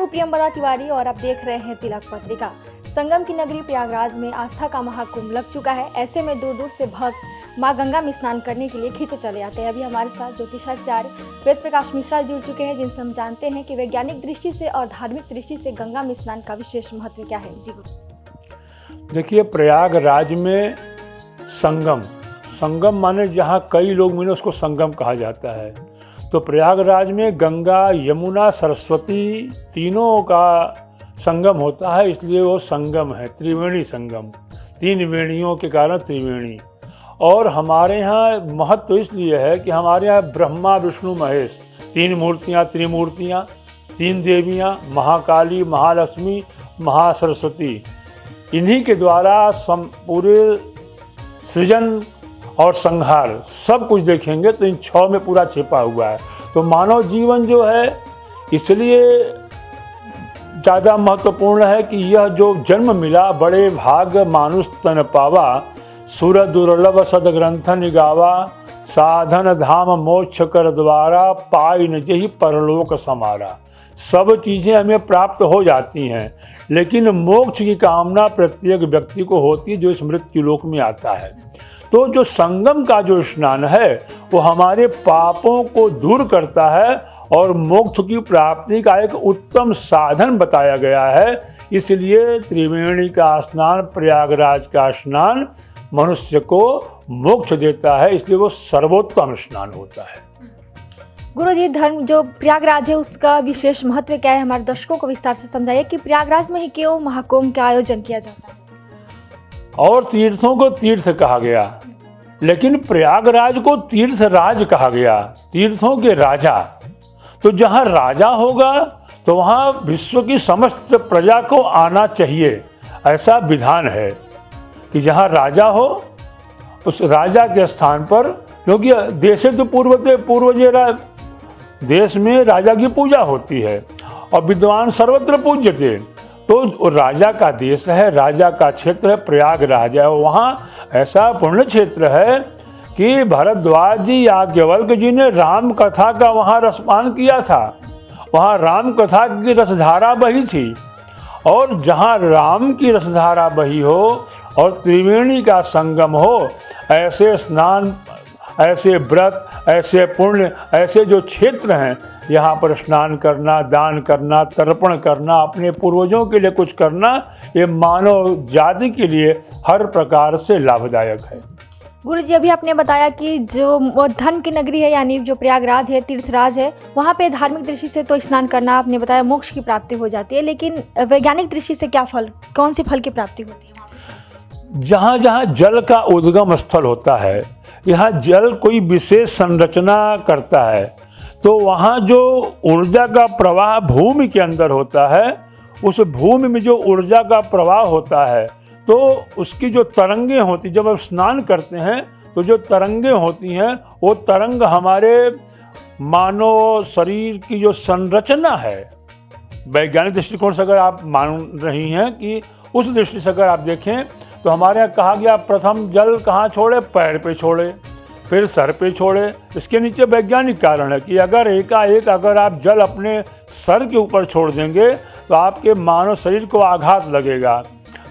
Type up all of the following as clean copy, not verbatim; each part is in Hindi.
हूँ प्रियंबदा तिवारी और आप देख रहे हैं तिलक पत्रिका। संगम की नगरी प्रयागराज में आस्था का महाकुंभ लग चुका है। ऐसे में दूर दूर से भक्त मां गंगा में स्नान करने के लिए खींचे चले आते हैं। अभी हमारे साथ ज्योतिषाचार्य वेद प्रकाश मिश्रा जुड़ चुके हैं, जिनसे हम जानते हैं कि वैज्ञानिक दृष्टि से और धार्मिक दृष्टि से गंगा में स्नान का विशेष महत्व क्या है। जी देखिए, प्रयागराज में संगम माने जहाँ कई लोग मिले उसको संगम कहा जाता है। तो प्रयागराज में गंगा, यमुना, सरस्वती तीनों का संगम होता है, इसलिए वो संगम है, त्रिवेणी संगम। तीन वेणियों के कारण त्रिवेणी। और हमारे यहाँ महत्व इसलिए है कि हमारे यहाँ ब्रह्मा, विष्णु, महेश तीन मूर्तियाँ, त्रिमूर्तियाँ, तीन देवियाँ, महाकाली, महालक्ष्मी, महासरस्वती, इन्हीं के द्वारा पूरे सृजन और संहार सब कुछ देखेंगे तो इन 6 में पूरा छिपा हुआ है। तो मानव जीवन जो है इसलिए ज़्यादा महत्वपूर्ण है कि यह जो जन्म मिला, बड़े भाग मानुष तन पावा, सुर दुर्लभ सदग्रंथ निगावा, साधन धाम मोक्ष कर द्वारा, पाई न जही परलोक समारा। सब चीज़ें हमें प्राप्त हो जाती हैं, लेकिन मोक्ष की कामना प्रत्येक व्यक्ति को होती है जो इस मृत्यु लोक में आता है। तो जो संगम का जो स्नान है वो हमारे पापों को दूर करता है और मोक्ष की प्राप्ति का एक उत्तम साधन बताया गया है। इसलिए त्रिवेणी का स्नान, प्रयागराज का स्नान मनुष्य को मोक्ष देता है, इसलिए वो सर्वोत्तम स्नान होता है। गुरुजी, धर्म जो प्रयागराज है उसका विशेष महत्व क्या है, हमारे दर्शकों को विस्तार से समझाइए कि प्रयागराज में ही क्यों महाकुंभ का आयोजन किया जाता है। और तीर्थों को तीर्थ कहा गया, लेकिन प्रयागराज को तीर्थराज कहा गया, तीर्थों के राजा। तो जहाँ राजा होगा तो वहाँ विश्व की समस्त प्रजा को आना चाहिए, ऐसा विधान है कि जहाँ राजा हो उस राजा के स्थान पर, क्योंकि देशे तो पूर्वज देश में राजा की पूजा होती है और विद्वान सर्वत्र पूज्यते। तो राजा का देश है, राजा का क्षेत्र है, प्रयागराज है। वहाँ ऐसा पुण्य क्षेत्र है कि भरद्वाज जी, याज्ञवल्क्य जी ने राम कथा का वहाँ रसपान किया था। वहाँ राम कथा की रसधारा बही थी, और जहाँ राम की रसधारा बही हो और त्रिवेणी का संगम हो, ऐसे स्नान, ऐसे व्रत, ऐसे पुण्य, ऐसे जो क्षेत्र हैं, यहाँ पर स्नान करना, दान करना, तर्पण करना, अपने पूर्वजों के लिए कुछ करना, ये मानव जाति के लिए हर प्रकार से लाभदायक है। गुरुजी, अभी आपने बताया कि जो धर्म की नगरी है यानी जो प्रयागराज है, तीर्थराज है, वहाँ पे धार्मिक दृष्टि से तो स्नान करना, आपने बताया मोक्ष की प्राप्ति हो जाती है, लेकिन वैज्ञानिक दृष्टि से क्या फल, कौन सी फल की प्राप्ति होती है? जहाँ जहाँ जल का उद्गम स्थल होता है, यहाँ जल कोई विशेष संरचना करता है, तो वहाँ जो ऊर्जा का प्रवाह भूमि के अंदर होता है, उस भूमि में जो ऊर्जा का प्रवाह होता है, तो उसकी जो तरंगें होती, जब हम स्नान करते हैं तो जो तरंगें होती हैं, वो तरंग हमारे मानव शरीर की जो संरचना है, वैज्ञानिक दृष्टिकोण से अगर आप मान रही हैं कि उस दृष्टि से अगर आप देखें तो हमारे यहाँ कहा गया प्रथम जल कहाँ छोड़े, पैर पे छोड़े, फिर सर पे छोड़े। इसके नीचे वैज्ञानिक कारण है कि अगर एकाएक अगर आप जल अपने सर के ऊपर छोड़ देंगे तो आपके मानव शरीर को आघात लगेगा।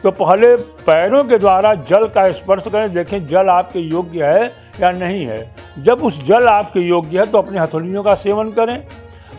तो पहले पैरों के द्वारा जल का स्पर्श करें, देखें जल आपके योग्य है या नहीं है। जब उस जल आपके योग्य है तो अपनी हथेलियों का सेवन करें,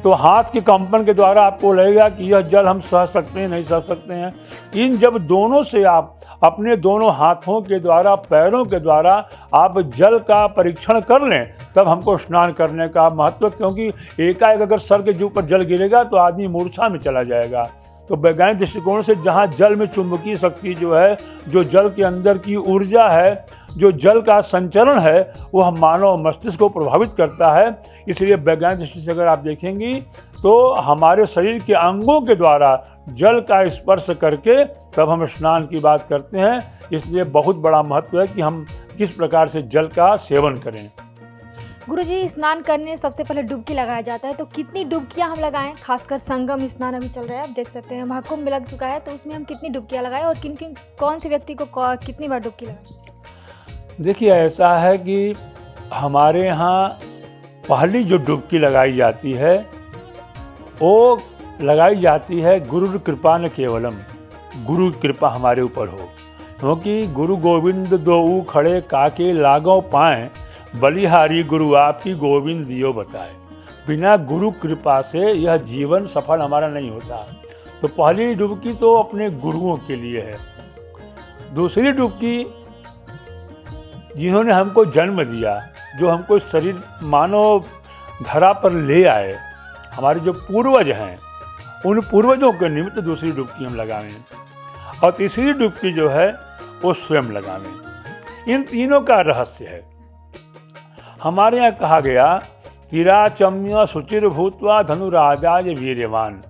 तो हाथ के कंपन के द्वारा आपको लगेगा कि यह जल हम सह सकते हैं, नहीं सह सकते हैं। इन जब दोनों से आप अपने दोनों हाथों के द्वारा, पैरों के द्वारा आप जल का परीक्षण कर लें, तब हमको स्नान करने का महत्व, क्योंकि एकाएक अगर सर के ऊपर जल गिरेगा तो आदमी मूर्छा में चला जाएगा। तो वैज्ञानिक दृष्टिकोण से जहाँ जल में चुंबकीय शक्ति जो है, जो जल के अंदर की ऊर्जा है, जो जल का संचरण है, वह मानव मस्तिष्क को प्रभावित करता है। इसलिए वैज्ञानिक दृष्टि से अगर आप देखेंगी तो हमारे शरीर के अंगों के द्वारा जल का स्पर्श करके तब हम स्नान की बात करते हैं। इसलिए बहुत बड़ा महत्व है कि हम किस प्रकार से जल का सेवन करें। गुरुजी, स्नान करने सबसे पहले डुबकी लगाया जाता है, तो कितनी डुबकियां हम लगाएं? खासकर संगम स्नान अभी चल रहा है, आप देख सकते हैं महाकुंभ लग चुका है, तो उसमें हम कितनी डुबकियां लगाएं और कौन से व्यक्ति को कितनी बार डुबकी लगाएं? देखिए, ऐसा है कि हमारे यहाँ पहली जो डुबकी लगाई जाती है वो लगाई जाती है गुरु कृपा न केवलम, गुरु की कृपा हमारे ऊपर हो, क्योंकि गुरु गोविंद दोऊ खड़े काके लागों पाएँ, बलिहारी गुरु आपकी गोविंद दियो बताए। बिना गुरु कृपा से यह जीवन सफल हमारा नहीं होता। तो पहली डुबकी तो अपने गुरुओं के लिए है। दूसरी डुबकी जिन्होंने हमको जन्म दिया, जो हमको शरीर मानव धरा पर ले आए, हमारे जो पूर्वज हैं, उन पूर्वजों के निमित्त दूसरी डुबकी हम लगावें। और तीसरी डुबकी जो है वो स्वयं लगावें। इन तीनों का रहस्य है। हमारे यहाँ कहा गया तिराचम्य सुचिर भूतवा धनुराजाय वीर्यवान।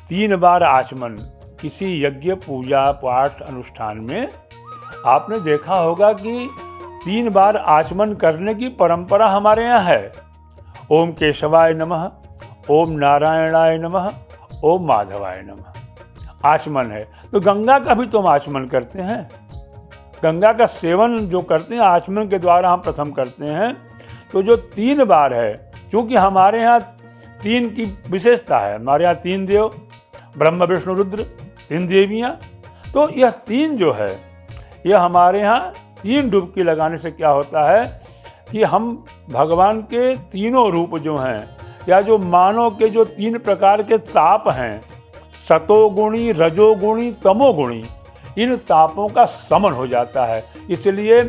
3 बार आचमन किसी यज्ञ पूजा पाठ अनुष्ठान में आपने देखा होगा कि 3 बार आचमन करने की परंपरा हमारे यहाँ है। ओम केशवाय नमः, ओम नारायणाय नमः, ओम माधवाय नमः। आचमन है। तो गंगा का भी तो हम आचमन करते हैं। गंगा का सेवन जो करते हैं आचमन के द्वारा हम प्रथम करते हैं। तो जो 3 बार है, क्योंकि हमारे यहाँ 3 की विशेषता है। हमारे यहाँ 3 देव, ब्रह्मा विष्णु रुद्र, 3 देवियाँ। तो यह 3 जो है, यह हमारे यहाँ 3 डुबकी लगाने से क्या होता है कि हम भगवान के तीनों रूप जो हैं, या जो मानव के जो 3 प्रकार के ताप हैं, सतोगुणी, रजोगुणी, तमोगुणी, इन तापों का समन हो जाता है। इसलिए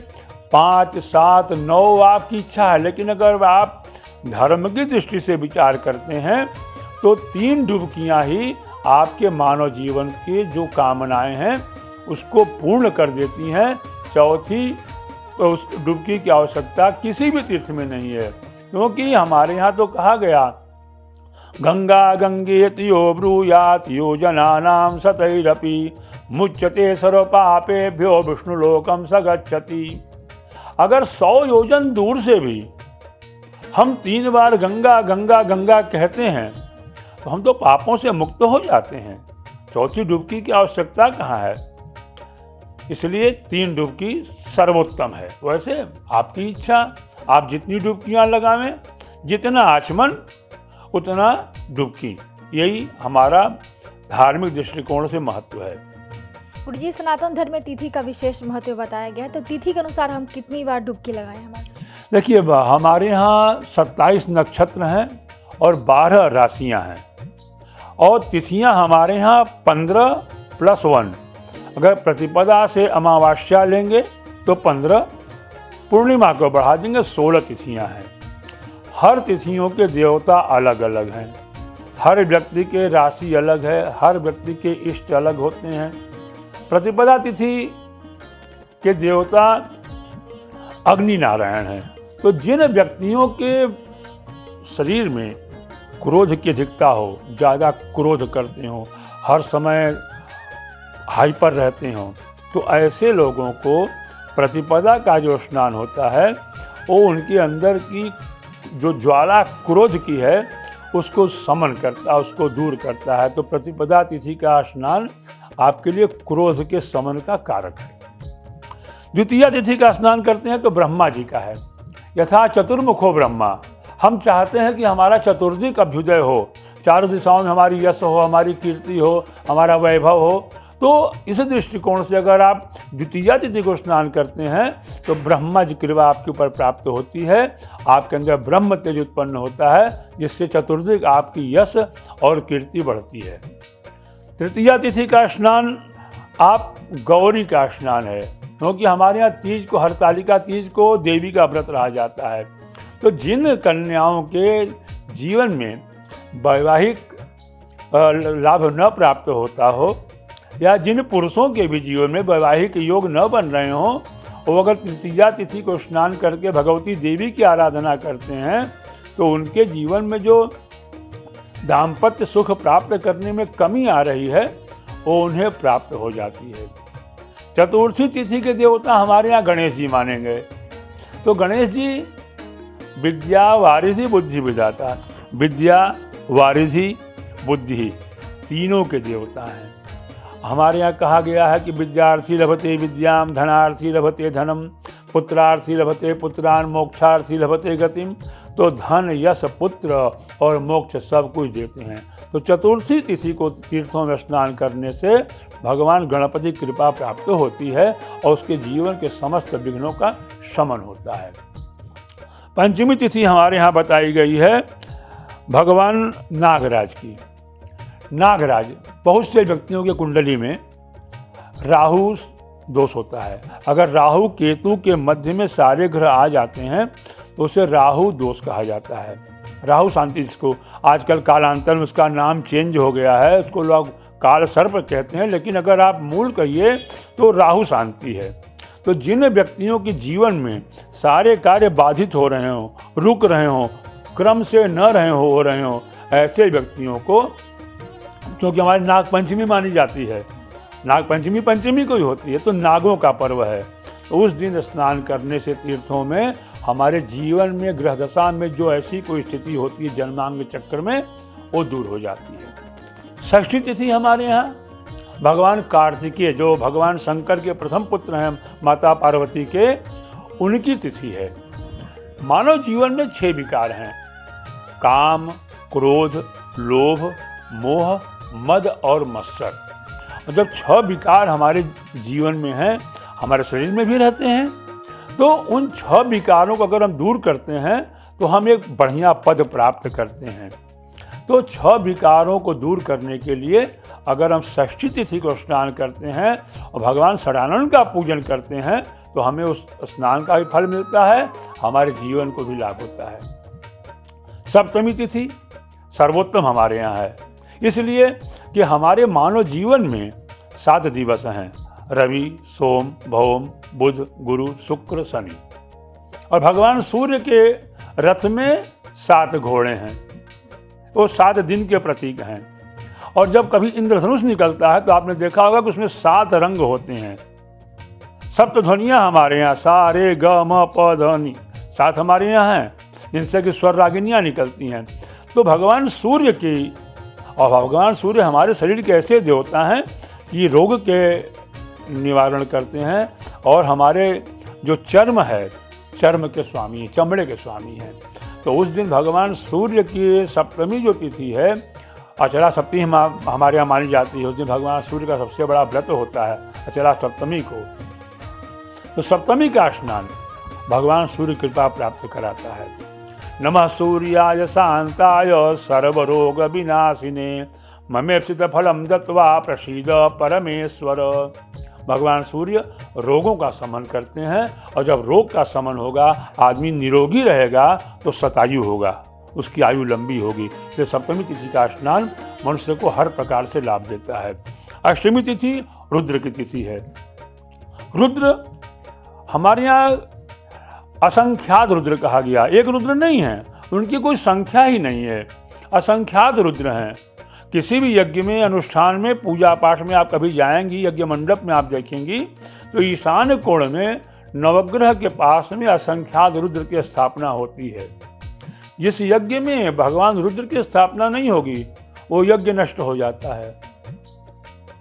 5, 7, 9 आपकी इच्छा है, लेकिन अगर आप धर्म की दृष्टि से विचार करते हैं तो 3 डुबकियां ही आपके मानव जीवन की जो कामनाएं हैं उसको पूर्ण कर देती हैं। चौथी उस डुबकी की आवश्यकता किसी भी तीर्थ में नहीं है, क्योंकि हमारे यहाँ तो कहा गया गंगा गंगेति यो ब्रूयात् योजनानां शतैरपि मुच्यते सर्व पापेभ्यो विष्णुलोकं स गच्छति। अगर 100 योजन दूर से भी हम 3 बार गंगा गंगा गंगा कहते हैं तो हम तो पापों से मुक्त हो जाते हैं। चौथी डुबकी की आवश्यकता कहाँ है? इसलिए 3 डुबकी सर्वोत्तम है। वैसे आपकी इच्छा, आप जितनी डुबकियां लगावें, जितना आचमन उतना डुबकी, यही हमारा धार्मिक दृष्टिकोण से महत्व है। गुरु जी, सनातन धर्म में तिथि का विशेष महत्व बताया गया है, तो तिथि के अनुसार हम कितनी बार डुबकी लगाएं? हमारे देखिए, हमारे यहाँ 27 नक्षत्र हैं और 12 राशियाँ हैं, और तिथियाँ हमारे यहाँ 15 + 1। अगर प्रतिपदा से अमावस्या लेंगे तो 15, पूर्णिमा को बढ़ा देंगे 16 तिथियाँ हैं। हर तिथियों के देवता अलग अलग हैं, हर व्यक्ति के राशि अलग है, हर व्यक्ति के इष्ट अलग होते हैं। प्रतिपदा तिथि के देवता अग्नि नारायण हैं। तो जिन व्यक्तियों के शरीर में क्रोध की अधिकता हो, ज़्यादा क्रोध करते हों, हर समय हाइपर रहते हों, तो ऐसे लोगों को प्रतिपदा का जो स्नान होता है वो उनके अंदर की जो ज्वाला क्रोध की है उसको समन करता है, उसको दूर करता है। तो प्रतिपदा तिथि का स्नान आपके लिए क्रोध के समन का कारक है। द्वितीया तिथि का स्नान करते हैं तो ब्रह्मा जी का है। यथा चतुर्मुखो ब्रह्मा, हम चाहते हैं कि हमारा चतुर्दिक अभ्युदय हो, चारों दिशाओं में हमारी यश हो, हमारी कीर्ति हो, हमारा वैभव हो। तो इस दृष्टिकोण से अगर आप द्वितीया तिथि को स्नान करते हैं तो ब्रह्मा जी की कृपा आपके ऊपर प्राप्त होती है, आपके अंदर ब्रह्म तेज उत्पन्न होता है, जिससे चतुर्दिक आपकी यश और कीर्ति बढ़ती है। तृतीया तिथि का स्नान आप गौरी का स्नान है, क्योंकि हमारे यहाँ तीज को, हरतालिका तीज को देवी का व्रत रहा जाता है। तो जिन कन्याओं के जीवन में वैवाहिक लाभ न प्राप्त होता हो, या जिन पुरुषों के भी जीवन में वैवाहिक योग न बन रहे हों, वो अगर तृतीया तिथि को स्नान करके भगवती देवी की आराधना करते हैं तो उनके जीवन में जो दाम्पत्य सुख प्राप्त करने में कमी आ रही है वो उन्हें प्राप्त हो जाती है। चतुर्थी तिथि के देवता हमारे यहाँ गणेश जी माने गए। तो गणेश जी विद्या वारिधि बुद्धि विधाता, विद्या वारिधि बुद्धि तीनों के देवता हैं। हमारे यहाँ कहा गया है कि विद्यार्थी लभते विद्याम, धनार्थी लभते धनम, पुत्रार्थी लभते पुत्रान, मोक्षार्थी लभते गतिम। तो धन, यश, पुत्र और मोक्ष सब कुछ देते हैं। तो चतुर्थी तिथि को तीर्थों में स्नान करने से भगवान गणपति की कृपा प्राप्त होती है और उसके जीवन के समस्त विघ्नों का शमन होता है। पंचमी तिथि हमारे यहाँ बताई गई है भगवान नागराज की। नागराज, बहुत से व्यक्तियों के कुंडली में राहु दोष होता है। अगर राहु केतु के मध्य में सारे ग्रह आ जाते हैं तो उसे राहु दोष कहा जाता है। राहु शांति, जिसको आजकल कालांतर में उसका नाम चेंज हो गया है, उसको लोग काल सर्प कहते हैं, लेकिन अगर आप मूल कहिए तो राहु शांति है। तो जिन व्यक्तियों के जीवन में सारे कार्य बाधित हो रहे हों, रुक रहे हों, क्रम से न हो रहे हों, ऐसे व्यक्तियों को, क्योंकि हमारी नागपंचमी मानी जाती है, नागपंचमी पंचमी को ही होती है, तो नागों का पर्व है, तो उस दिन स्नान करने से तीर्थों में हमारे जीवन में ग्रह दशा में जो ऐसी कोई स्थिति होती है जन्मांग चक्र में, वो दूर हो जाती है। षष्ठी तिथि हमारे यहाँ भगवान कार्तिकेय, जो भगवान शंकर के प्रथम पुत्र हैं माता पार्वती के, उनकी तिथि है। मानव जीवन में 6 विकार हैं: काम, क्रोध, लोभ, मोह, मद और मत्सर। जब 6 विकार हमारे जीवन में हैं, हमारे शरीर में भी रहते हैं, तो उन 6 विकारों को अगर हम दूर करते हैं तो हम एक बढ़िया पद प्राप्त करते हैं। तो 6 विकारों को दूर करने के लिए अगर हम षष्ठी तिथि को स्नान करते हैं और भगवान षडानन का पूजन करते हैं तो हमें उस स्नान का भी फल मिलता है, हमारे जीवन को भी लाभ होता है। सप्तमी तिथि सर्वोत्तम हमारे यहाँ है, इसलिए कि हमारे मानव जीवन में 7 दिवस हैं: रवि, सोम, भौम, बुध, गुरु, शुक्र, शनि। और भगवान सूर्य के रथ में 7 घोड़े हैं, वो 7 दिन के प्रतीक हैं। और जब कभी इंद्रधनुष निकलता है तो आपने देखा होगा कि उसमें 7 रंग होते हैं। सप्तध्वनियाँ हमारे यहाँ सा, रे, ग, म, प, ध, नि 7 हमारे यहाँ हैं, जिनसे कि स्वर रागिनियाँ निकलती हैं। तो भगवान सूर्य की, और भगवान सूर्य हमारे शरीर के ऐसे देवता हैं कि रोग के निवारण करते हैं और हमारे जो चर्म है, चर्म के स्वामी, चमड़े के स्वामी हैं। तो उस दिन भगवान सूर्य की सप्तमी जो तिथि है, अचला सप्तमी हमारे यहाँ मानी जाती है। उस दिन भगवान सूर्य का सबसे बड़ा व्रत होता है अचला सप्तमी को। तो सप्तमी का स्नान भगवान सूर्य कृपा प्राप्त कराता है। नमः सूर्याय शांताय सर्वरोग विनाशिने ममेप्सित फलम दत्वा प्रसीद परमेश्वर। भगवान सूर्य रोगों का शमन करते हैं, और जब रोग का शमन होगा, आदमी निरोगी रहेगा तो शतायु होगा, उसकी आयु लंबी होगी। इसलिए सप्तमी तिथि का स्नान मनुष्य को हर प्रकार से लाभ देता है। अष्टमी तिथि रुद्र की तिथि है। रुद्र हमारे यहाँ असंख्यात रुद्र कहा गया, एक रुद्र नहीं है, उनकी कोई संख्या ही नहीं है, असंख्यात रुद्र हैं। किसी भी यज्ञ में, अनुष्ठान में, पूजा पाठ में आप कभी जाएंगी, यज्ञ मंडप में आप देखेंगी तो ईशान कोण में नवग्रह के पास में असंख्यात रुद्र की स्थापना होती है। जिस यज्ञ में भगवान रुद्र की स्थापना नहीं होगी वो यज्ञ नष्ट हो जाता है।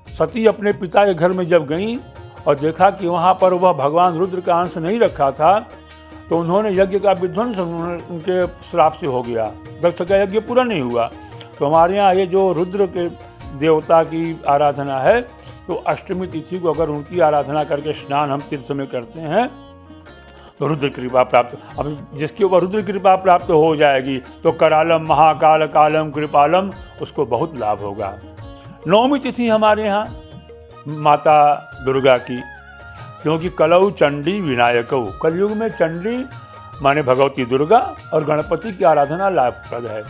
सती अपने पिता के घर में जब गई और देखा कि वहाँ पर वह भगवान रुद्र का अंश नहीं रखा था, तो उन्होंने यज्ञ का विध्वंस उनके श्राप से हो गया, दक्ष का यज्ञ पूरा नहीं हुआ। तो हमारे यहाँ ये जो रुद्र के देवता की आराधना है, तो अष्टमी तिथि को अगर उनकी आराधना करके स्नान हम तीर्थ में करते हैं तो रुद्र कृपा प्राप्त। अब जिसके ऊपर रुद्र कृपा प्राप्त हो जाएगी तो करालम महाकाल कालम कृपालम, उसको बहुत लाभ होगा। नवमी तिथि हमारे यहाँ माता दुर्गा की, क्योंकि कलऊ चंडी विनायकऊ, कलयुग में चंडी माने भगवती दुर्गा और गणपति की आराधना लाभप्रद है।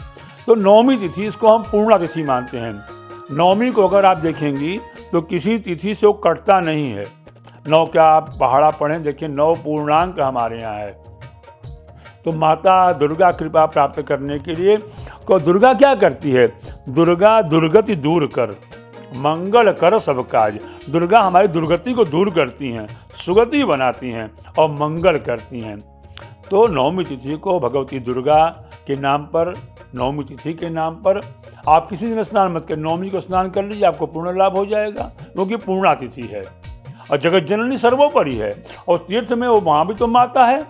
तो नवमी तिथि, इसको हम पूर्णा तिथि मानते हैं। नवमी को अगर आप देखेंगी तो किसी तिथि से वो कटता नहीं है। 9 क्या आप पहाड़ा पढ़ें, देखिए 9 पूर्णांक हमारे यहाँ है। तो माता दुर्गा कृपा प्राप्त करने के लिए को दुर्गा क्या करती है? दुर्गा दुर्गति दूर कर, मंगल कर सब काज। दुर्गा हमारी दुर्गति को दूर करती हैं, सुगति बनाती हैं और मंगल करती हैं। तो नवमी तिथि को भगवती दुर्गा के नाम पर, नवमी तिथि के नाम पर आप किसी दिन स्नान मत करें, नवमी को स्नान कर लीजिए, आपको पूर्ण लाभ हो जाएगा, क्योंकि पूर्णा तिथि है और जगत जननी सर्वोपरि है। और तीर्थ में वो वहाँ भी तो माता है,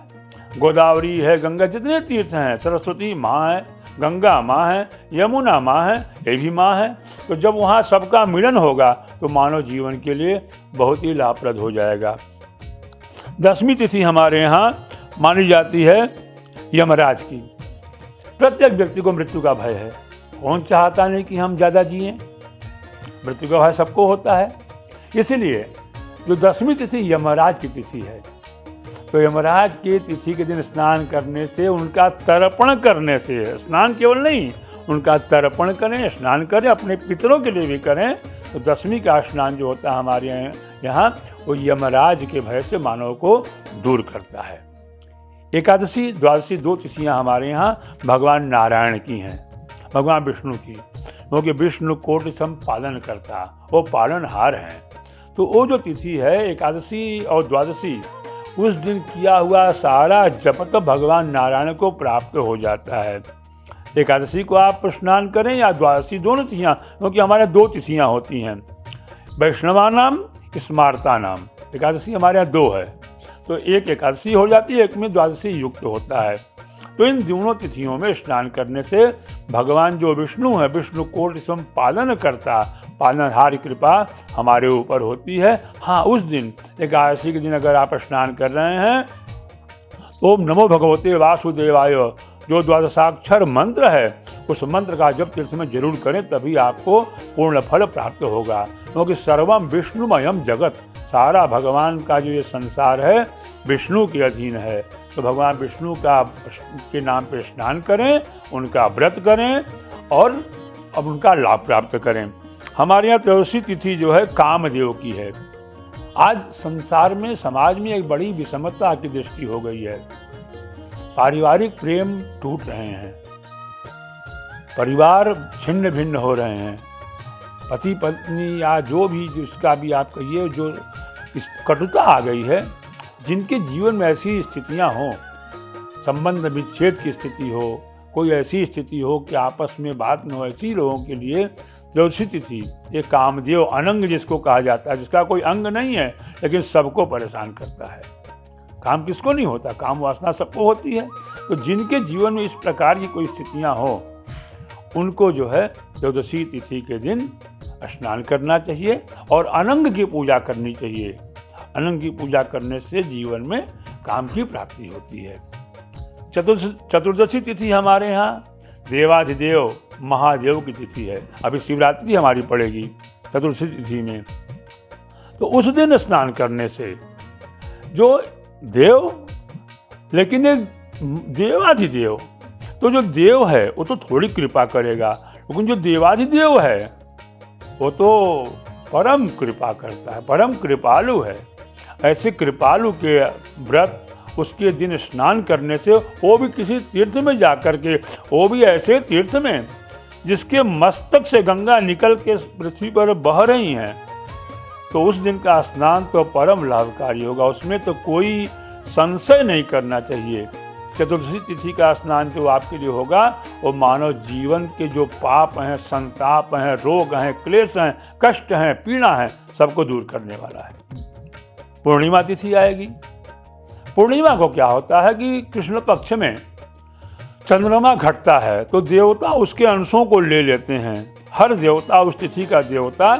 गोदावरी है, गंगा, जितने तीर्थ हैं, सरस्वती माँ है, गंगा माँ है, यमुना माँ है, ये भी माँ है। तो जब वहाँ सबका मिलन होगा तो मानव जीवन के लिए बहुत ही लाभप्रद हो जाएगा। 10वीं तिथि हमारे यहाँ मानी जाती है यमराज की। प्रत्येक व्यक्ति को मृत्यु का भय है। कौन चाहता नहीं कि हम ज़्यादा जिएं? मृत्यु का भय सबको होता है। इसलिए जो 10वीं तिथि यमराज की तिथि है, तो यमराज की तिथि के दिन स्नान करने से, उनका तर्पण करने से, स्नान केवल नहीं, उनका तर्पण करें, स्नान करें, अपने पितरों के लिए भी करें। तो 10वीं का स्नान जो होता है हमारे यहाँ, वो यमराज के भय से मानव को दूर करता है। एकादशी, द्वादशी 2 तिथियाँ हमारे यहाँ भगवान नारायण की हैं, भगवान विष्णु की, क्योंकि विष्णु कोटि सम पालन करता, वो पालनहार हैं। तो वो जो तिथि है एकादशी और द्वादशी, उस दिन किया हुआ सारा जप तो भगवान नारायण को प्राप्त हो जाता है। एकादशी को आप स्नान करें या द्वादशी, दोनों तिथियाँ, क्योंकि हमारे 2 तिथियाँ होती हैं, वैष्णवा नाम, स्मार्ता नाम। एकादशी हमारे यहाँ 2 है, तो एक एकादशी हो जाती है, एक में द्वादशी युक्त होता है। तो इन दोनों तिथियों में स्नान करने से भगवान जो विष्णु है, विष्णु कोटि सम पालन करता, पालनहार कृपा हमारे ऊपर होती है। हाँ, उस दिन एकादशी के दिन अगर आप स्नान कर रहे हैं, ओम नमो भगवते वासुदेवाय, जो द्वादशाक्षर मंत्र है, उस मंत्र का जप तीर्थ में जरूर करें, तभी आपको पूर्ण फल प्राप्त होगा। क्योंकि सर्वम विष्णुमयम जगत, सारा भगवान का जो ये संसार है विष्णु के अधीन है। तो भगवान विष्णु के नाम पे स्नान करें, उनका व्रत करें और अब उनका लाभ प्राप्त करें। हमारे यहाँ त्रयोदशी तिथि जो है कामदेव की है। आज संसार में, समाज में एक बड़ी विषमता की दृष्टि हो गई है। पारिवारिक प्रेम टूट रहे हैं, परिवार छिन्न भिन्न हो रहे हैं, पति पत्नी या जो भी जिसका भी आप कहिए, जो इस कटुता आ गई है। जिनके जीवन में ऐसी स्थितियां हों, संबंध विच्छेद की स्थिति हो, कोई ऐसी स्थिति हो कि आपस में बात न हो, ऐसी लोगों के लिए त्रयोदशी तिथि, ये कामदेव अनंग जिसको कहा जाता है, जिसका कोई अंग नहीं है लेकिन सबको परेशान करता है। काम किसको नहीं होता, काम वासना सबको होती है। तो जिनके जीवन में इस प्रकार की कोई स्थितियां हो, उनको जो है त्रयोदशी तिथि के दिन स्नान करना चाहिए और अनंग की पूजा करनी चाहिए। अनंग की पूजा करने से जीवन में काम की प्राप्ति होती है। चतुर्दशी तिथि हमारे यहाँ देवाधिदेव महादेव की तिथि है। अभी शिवरात्रि हमारी पड़ेगी चतुर्दशी तिथि में, तो उस दिन स्नान करने से जो देव, लेकिन एक देवाधिदेव, तो जो देव है वो तो थोड़ी कृपा करेगा, लेकिन जो देवाधिदेव है वो तो परम कृपा करता है, परम कृपालु है। ऐसे कृपालु के व्रत, उसके दिन स्नान करने से, वो भी किसी तीर्थ में जाकर के, वो भी ऐसे तीर्थ में जिसके मस्तक से गंगा निकल के पृथ्वी पर बह रही हैं, तो उस दिन का स्नान तो परम लाभकारी होगा, उसमें तो कोई संशय नहीं करना चाहिए। चतुर्दशी तिथि का स्नान जो आपके लिए होगा, वो मानव जीवन के जो पाप हैं, संताप हैं, रोग हैं, क्लेश हैं, कष्ट हैं, पीड़ा हैं, सबको दूर करने वाला है। पूर्णिमा तिथि आएगी। पूर्णिमा को क्या होता है कि कृष्ण पक्ष में चंद्रमा घटता है, तो देवता उसके अंशों को ले लेते हैं। हर देवता, उस तिथि का देवता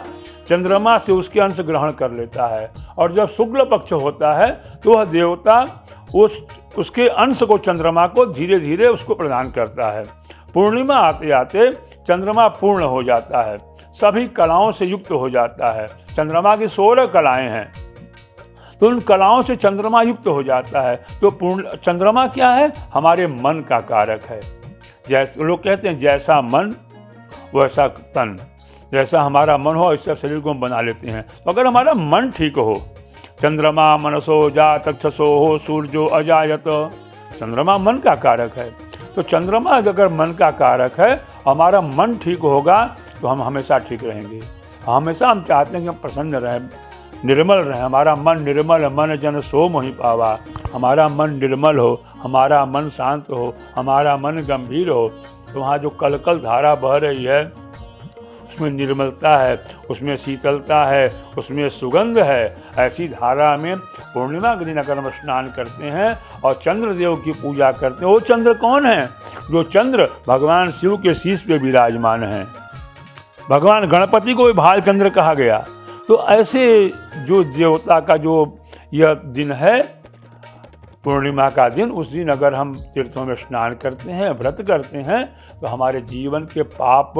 चंद्रमा से उसके अंश ग्रहण कर लेता है, और जब शुक्ल पक्ष होता है तो वह देवता उसके अंश को, चंद्रमा को धीरे धीरे उसको प्रदान करता है। पूर्णिमा आते आते चंद्रमा पूर्ण हो जाता है, सभी कलाओं से युक्त हो जाता है। चंद्रमा की 16 कलाएं हैं, तो उन कलाओं से चंद्रमा युक्त हो जाता है। तो चंद्रमा क्या है? हमारे मन का कारक है। जैसे लोग कहते हैं जैसा मन वैसा तन, जैसा हमारा मन हो ऐसा शरीर को हम बना लेते हैं। तो अगर हमारा मन ठीक हो, चंद्रमा मनसो जातक्षसो हो सूर्यो अजायत, चंद्रमा मन का कारक है। तो चंद्रमा अगर मन का कारक है, हमारा मन ठीक होगा तो हम हमेशा ठीक रहेंगे। हमेशा हम चाहते हैं कि हम प्रसन्न रहें, निर्मल रहें। हमारा मन निर्मल, मन जन सो मोहि पावा। हमारा मन निर्मल हो, हमारा मन शांत हो, हमारा मन गंभीर हो, तो वहाँ जो कलकल धारा बह रही है उसमें निर्मलता है, उसमें शीतलता है, उसमें सुगंध है। ऐसी धारा में पूर्णिमा के दिन अगर हम स्नान करते हैं और चंद्रदेव की पूजा करते हैं, वो चंद्र कौन है? जो चंद्र भगवान शिव के शीश पे विराजमान हैं। भगवान गणपति को भी भालचंद्र कहा गया। तो ऐसे जो देवता का जो यह दिन है, पूर्णिमा का दिन, उस दिन अगर हम तीर्थों में स्नान करते हैं, व्रत करते हैं, तो हमारे जीवन के पाप,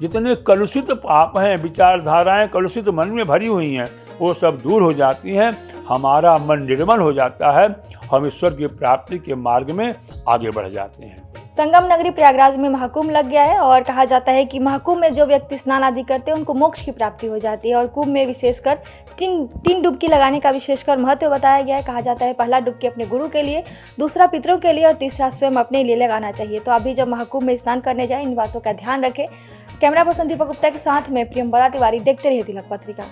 जितने कलुषित पाप हैं, विचारधाराएं कलुषित मन में भरी हुई हैं, वो सब दूर हो जाती हैं। हमारा मन निर्मल हो जाता है, हम ईश्वर की प्राप्ति के मार्ग में आगे बढ़ जाते हैं। संगम नगरी प्रयागराज में महाकुंभ लग गया है और कहा जाता है कि महाकुंभ में जो व्यक्ति स्नान आदि करते हैं उनको मोक्ष की प्राप्ति हो जाती है। और कुंभ में विशेषकर तीन डुबकी लगाने का विशेषकर महत्व बताया गया है। कहा जाता है पहला डुबकी अपने गुरु के लिए, दूसरा पितरों के लिए और तीसरा स्वयं अपने लिए लगाना चाहिए। तो अभी जब महाकुंभ में स्नान करने जाए, इन बातों का ध्यान रखें। कैमरा पर्सन दीपक गुप्ता के साथ में प्रियंवदा तिवारी, देखते रहिए तिलक पत्रिका।